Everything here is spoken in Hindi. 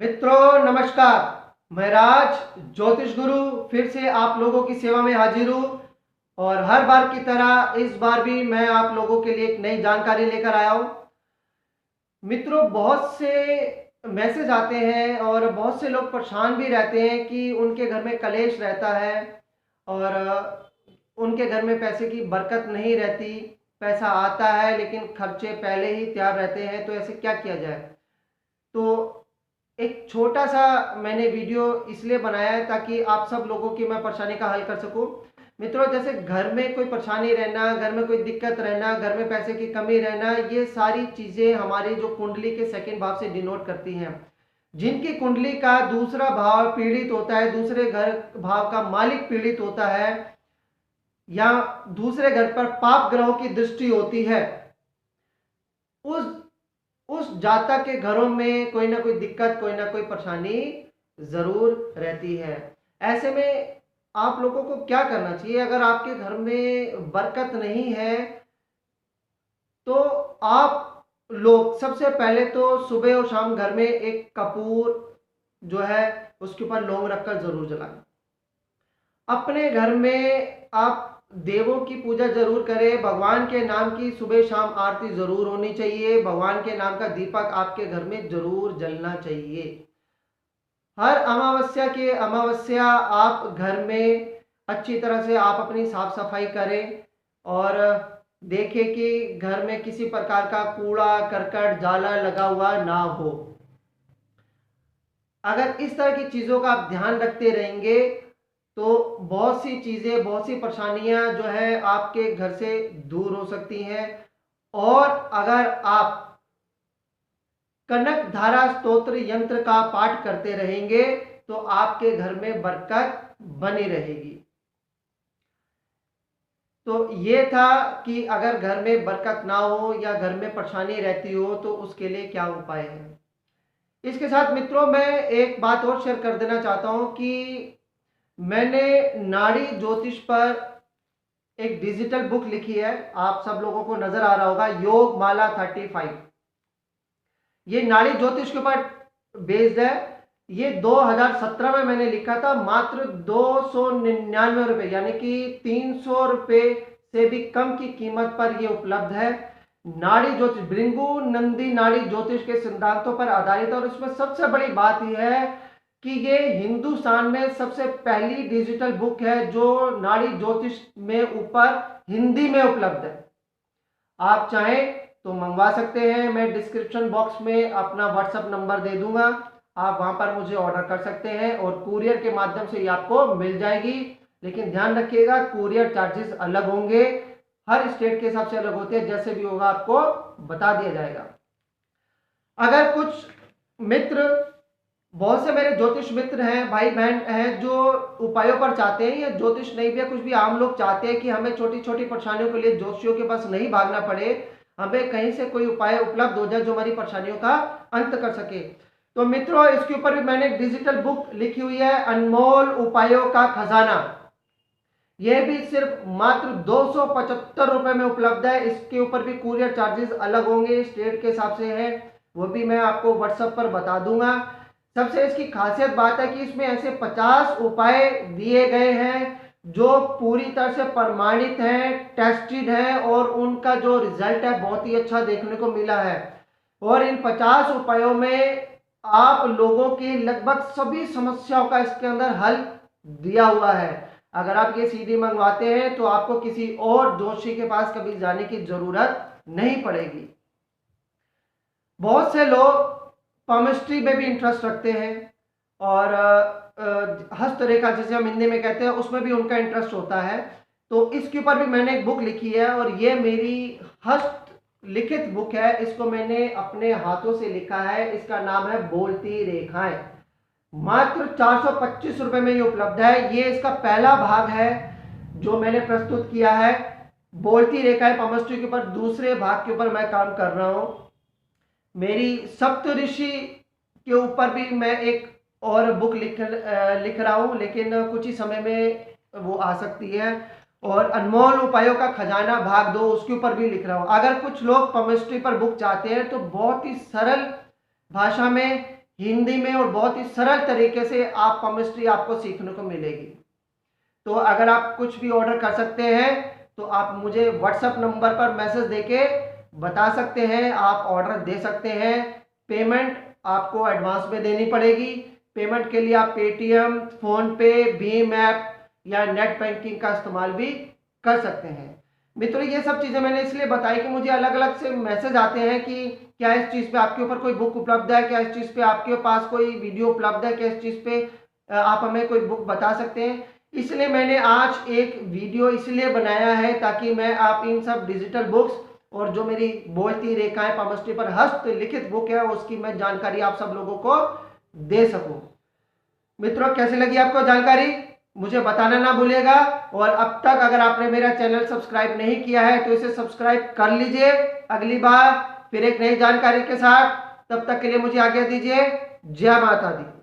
मित्रों नमस्कार। मैं राज ज्योतिष गुरु फिर से आप लोगों की सेवा में हाजिर हूँ और हर बार की तरह इस बार भी मैं आप लोगों के लिए एक नई जानकारी लेकर आया हूँ। मित्रों, बहुत से मैसेज आते हैं और बहुत से लोग परेशान भी रहते हैं कि उनके घर में कलेश रहता है और उनके घर में पैसे की बरकत नहीं रहती। पैसा आता है लेकिन खर्चे पहले ही तैयार रहते हैं, तो ऐसे क्या किया जाए। तो एक छोटा सा मैंने वीडियो इसलिए बनाया है ताकि आप सब लोगों की मैं परेशानी का हल कर सकूं। मित्रों, जैसे घर में कोई परेशानी रहना, घर में कोई दिक्कत रहना, घर में पैसे की कमी रहना, ये सारी चीजें हमारी जो कुंडली के सेकंड भाव से डिनोट करती हैं। जिनकी कुंडली का दूसरा भाव पीड़ित होता है, दूसरे घर भाव का मालिक पीड़ित होता है, या दूसरे घर पर पाप ग्रहों की दृष्टि होती है, उस उस जातक के घरों में कोई ना कोई दिक्कत, कोई ना कोई परेशानी जरूर रहती है। ऐसे में आप लोगों को क्या करना चाहिए? अगर आपके घर में बरकत नहीं है तो आप लोग सबसे पहले तो सुबह और शाम घर में एक कपूर जो है उसके ऊपर लौंग रखकर जरूर जलाएं। अपने घर में आप देवों की पूजा जरूर करें। भगवान के नाम की सुबह शाम आरती जरूर होनी चाहिए। भगवान के नाम का दीपक आपके घर में जरूर जलना चाहिए। हर अमावस्या के अमावस्या आप घर में अच्छी तरह से आप अपनी साफ सफाई करें और देखें कि घर में किसी प्रकार का कूड़ा करकट जाला लगा हुआ ना हो। अगर इस तरह की चीजों का आप ध्यान रखते रहेंगे तो बहुत सी चीजें, बहुत सी परेशानियां जो है आपके घर से दूर हो सकती हैं। और अगर आप कनक धारा स्तोत्र यंत्र का पाठ करते रहेंगे तो आपके घर में बरकत बनी रहेगी। तो ये था कि अगर घर में बरकत ना हो या घर में परेशानी रहती हो तो उसके लिए क्या उपाय है। इसके साथ मित्रों मैं एक बात और शेयर कर देना चाहता हूं कि मैंने नाड़ी ज्योतिष पर एक डिजिटल बुक लिखी है। आप सब लोगों को नजर आ रहा होगा, योग माला 35। ये नाड़ी ज्योतिष के ऊपर बेस्ड है। ये 2017 में मैंने लिखा था। मात्र 299 रुपए यानी कि 300 रुपए से भी कम की कीमत पर यह उपलब्ध है। नाड़ी ज्योतिष भृंगु नंदी नाड़ी ज्योतिष के सिद्धांतों पर आधारित है और इसमें सबसे बड़ी बात यह है कि ये हिंदुस्तान में सबसे पहली डिजिटल बुक है जो नाड़ी ज्योतिष में ऊपर हिंदी में उपलब्ध है। आप चाहें तो मंगवा सकते हैं। मैं डिस्क्रिप्शन बॉक्स में अपना व्हाट्सएप नंबर दे दूंगा, आप वहां पर मुझे ऑर्डर कर सकते हैं और कुरियर के माध्यम से ये आपको मिल जाएगी। लेकिन ध्यान रखिएगा, कुरियर चार्जेस अलग होंगे, हर स्टेट के हिसाब से अलग होते हैं। जैसे भी होगा आपको बता दिया जाएगा। अगर कुछ मित्र, बहुत से मेरे ज्योतिष मित्र हैं, भाई बहन हैं, जो उपायों पर चाहते हैं, या ज्योतिष नहीं भी है, कुछ भी आम लोग चाहते हैं कि हमें छोटी छोटी परेशानियों के लिए ज्योतिषियों के पास नहीं भागना पड़े, हमें कहीं से कोई उपाय उपलब्ध हो जाए जो हमारी परेशानियों का अंत कर सके। तो मित्रों, इसके ऊपर भी मैंने एक डिजिटल बुक लिखी हुई है, अनमोल उपायों का खजाना। यह भी सिर्फ मात्र 275 रुपए में उपलब्ध है। इसके ऊपर भी कुरियर चार्जेस अलग होंगे, स्टेट के हिसाब से है, वो भी मैं आपको व्हाट्सएप पर बता दूंगा। सबसे इसकी खासियत बात है कि इसमें ऐसे 50 उपाय दिए गए हैं जो पूरी तरह से प्रमाणित हैं, टेस्टेड हैं और उनका जो रिजल्ट है बहुत ही अच्छा देखने को मिला है। और इन 50 उपायों में आप लोगों की लगभग सभी समस्याओं का इसके अंदर हल दिया हुआ है। अगर आप ये सीडी मंगवाते हैं तो आपको किसी और जोशी के पास कभी जाने की जरूरत नहीं पड़ेगी। बहुत से लोग पामिस्ट्री में भी इंटरेस्ट रखते हैं और हस्तरेखा जिसे हम हिंदी में कहते हैं उसमें भी उनका इंटरेस्ट होता है। तो इसके ऊपर भी मैंने एक बुक लिखी है और ये मेरी हस्त लिखित बुक है। इसको मैंने अपने हाथों से लिखा है। इसका नाम है बोलती रेखाएं। मात्र 425 रुपए में ये उपलब्ध है। ये इसका पहला भाग है जो मैंने प्रस्तुत किया है। बोलती रेखाएं पामिस्ट्री के ऊपर दूसरे भाग के ऊपर मैं काम कर रहा हूं। मेरी सप्तऋषि के ऊपर भी मैं एक और बुक लिख रहा हूं, लेकिन कुछ ही समय में वो आ सकती है। और अनमोल उपायों का खजाना भाग 2 उसके ऊपर भी लिख रहा हूं। अगर कुछ लोग केमिस्ट्री पर बुक चाहते हैं तो बहुत ही सरल भाषा में हिंदी में और बहुत ही सरल तरीके से आप केमिस्ट्री आपको सीखने को मिलेगी। तो अगर आप कुछ भी ऑर्डर कर सकते हैं तो आप मुझे व्हाट्सएप नंबर पर मैसेज देके बता सकते हैं, आप ऑर्डर दे सकते हैं। पेमेंट आपको एडवांस में देनी पड़ेगी। पेमेंट के लिए आप पेटीएम, फोन पे, भीम ऐप या नेट बैंकिंग का इस्तेमाल भी कर सकते हैं। मित्रों, ये सब चीज़ें मैंने इसलिए बताई कि मुझे अलग अलग से मैसेज आते हैं कि क्या इस चीज़ पे आपके ऊपर कोई बुक उपलब्ध है, क्या इस चीज़ पे आपके पास कोई वीडियो उपलब्ध है, क्या इस चीज़ पे आप हमें कोई बुक बता सकते हैं। इसलिए मैंने आज एक वीडियो इसलिए बनाया है ताकि मैं आप इन सब डिजिटल बुक्स और जो मेरी बोलती रेखाएं केमिस्ट्री पर हस्तलिखित बुक है उसकी मैं जानकारी आप सब लोगों को दे सकूं। मित्रों, कैसी लगी आपको जानकारी मुझे बताना ना भूलिएगा। और अब तक अगर आपने मेरा चैनल सब्सक्राइब नहीं किया है तो इसे सब्सक्राइब कर लीजिए। अगली बार फिर एक नई जानकारी के साथ, तब तक के लिए मुझे आज्ञा दीजिए। जय माता दी।